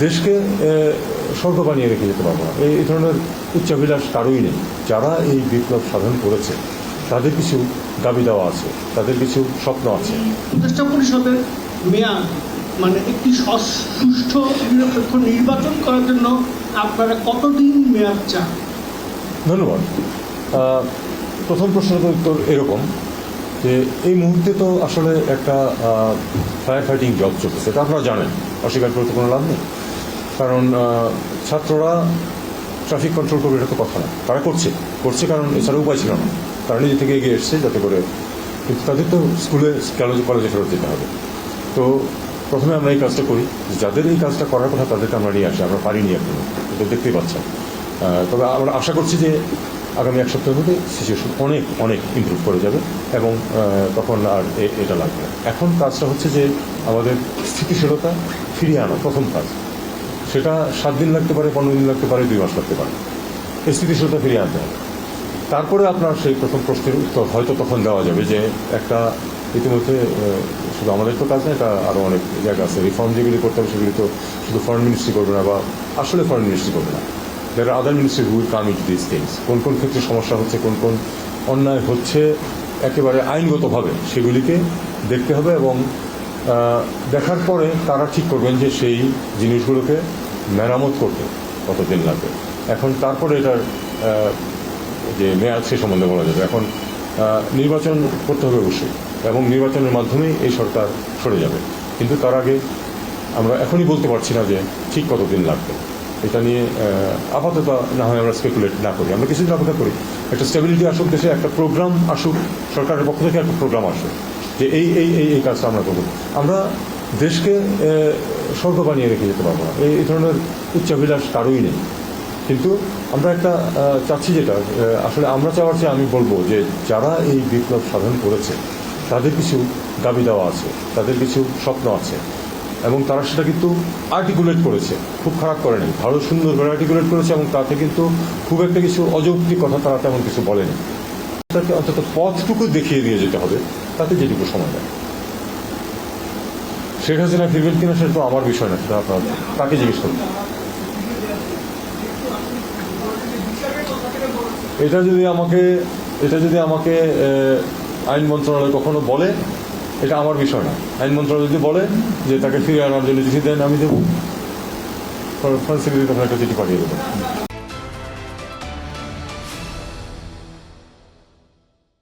দেশকে স্বর্গ বানিয়ে রেখে যেতে পারবো না। এই ধরনের উচ্চাভিলাষ কারোই নেই। যারা এই বিপ্লব সাধন করেছে তাদের কিছু দাবি দেওয়া আছে, তাদের কিছু স্বপ্ন আছে। উপদেষ্টা পরিষদের মেয়াদ মানে একটি সুষ্ঠু নিরপেক্ষ নির্বাচন করার জন্য আপনারা কতদিন মেয়াদ চান? ধন্যবাদ। প্রথম প্রশ্নের উত্তর এরকম যে এই মুহূর্তে তো আসলে একটা ফায়ার ফাইটিং জব চলতেছে, এটা আপনারা জানেন, অস্বীকার করতে কোনো লাভ নেই। কারণ ছাত্ররা ট্রাফিক কন্ট্রোল করবে এটা তো কথা না, তারা করছে কারণ এছাড়া উপায় ছিল না, তারা নিজে থেকে এগিয়ে এসছে যাতে করে, কিন্তু তাদের তো স্কুলে কলেজে ফেরত যেতে হবে। তো প্রথমে আমরা এই কাজটা করি, যাদের এই কাজটা করার কথা তাদেরকে আমরা নিয়ে আসি, আমরা পারিনি এখনো, এটা দেখতেই পাচ্ছেন। তবে আমরা আশা করছি যে আগামী এক সপ্তাহের মধ্যে সিচুয়েশন অনেক অনেক ইমপ্রুভ করে যাবে এবং তখন আর এটা লাগবে না। এখন কাজটা হচ্ছে যে আমাদের স্থিতিশীলতা ফিরিয়ে আনা প্রথম কাজ। সেটা 7 দিন লাগতে পারে, 15 দিন লাগতে পারে, 2 মাস লাগতে পারে। এই স্থিতিশীলতা ফিরিয়ে আনতে হবে। তারপরে আপনার সেই প্রথম প্রশ্নের উত্তর হয়তো তখন দেওয়া যাবে যে একটা ইতিমধ্যে শুধু আমাদের তো কাজ না, এটা আরও অনেক জায়গা আছে। রিফর্ম যেগুলি করতে হবে সেগুলি তো শুধু ফরেন মিনিস্ট্রি করবে না, বা আসলে ফরেন মিনিস্ট্রি করবে না, there are other ministries who will come into these things. কোন কোন ক্ষেত্রে সমস্যা হচ্ছে, কোন কোন অন্যায় হচ্ছে একেবারে আইনগতভাবে সেগুলিকে দেখতে হবে এবং দেখার পরে তারা ঠিক করবেন যে সেই জিনিসগুলোকে মেরামত করতে কতদিন লাগবে। এখন তারপরে এটার যে মেয়াদ সে সম্বন্ধে বলা যাবে। এখন নির্বাচন করতে হবে অবশ্যই, এবং নির্বাচনের মাধ্যমেই এই সরকার সরে যাবে, কিন্তু তার আগে আমরা এখনই বলতে পারছি না যে ঠিক কতদিন লাগবে। এটা নিয়ে আপাতত না হয় আমরা স্পেকুলেট না করি, আমরা কিছুদিন অপেক্ষা করি, একটা স্টেবিলিটি আসুক দেশে, একটা প্রোগ্রাম আসুক, সরকারের পক্ষ থেকে একটা প্রোগ্রাম আসুক যে এই কাজটা আমরা করবো। আমরা দেশকে স্বর্গ বানিয়ে রেখে যেতে পারবো না, এই ধরনের উচ্চাভিলাষ কারোই নেই। কিন্তু আমরা একটা চাচ্ছি, যেটা আসলে আমরা চাওয়ার চেয়ে আমি বলবো যে যারা এই বিপ্লব সাধন করেছে তাদের কিছু দাবি দেওয়া আছে, তাদের কিছু স্বপ্ন আছে, এবং তারা সেটা কিন্তু আর্টিকুলেট করেছে, খুব খারাপ করেনি, ভালো সুন্দর করে আর্টিকুলেট করেছে, এবং তাতে কিন্তু খুব একটা কিছু অযৌক্তিক কথা তারা তেমন কিছু বলেনি। তাকে অন্তত পথটুকু দেখিয়ে দিয়ে যেতে হবে, তাতে যেটুকু সময় দেয়। শেখ হাসিনা ফিরবেন কিনা সেটা তো আমার বিষয় না, সেটা আপনার তাকে জিজ্ঞেস করবেন। এটা যদি আমাকে আইন মন্ত্রণালয় কখনো বলে, এটা আমার বিষয় না। আইন মন্ত্রণালয় যদি বলে যে তাকে ফিরিয়ে আনার জন্য চিঠি দেন, আমি দেবো, ফরেন সেক্রেটারি তখন একটা চিঠি পাঠিয়ে দেবো।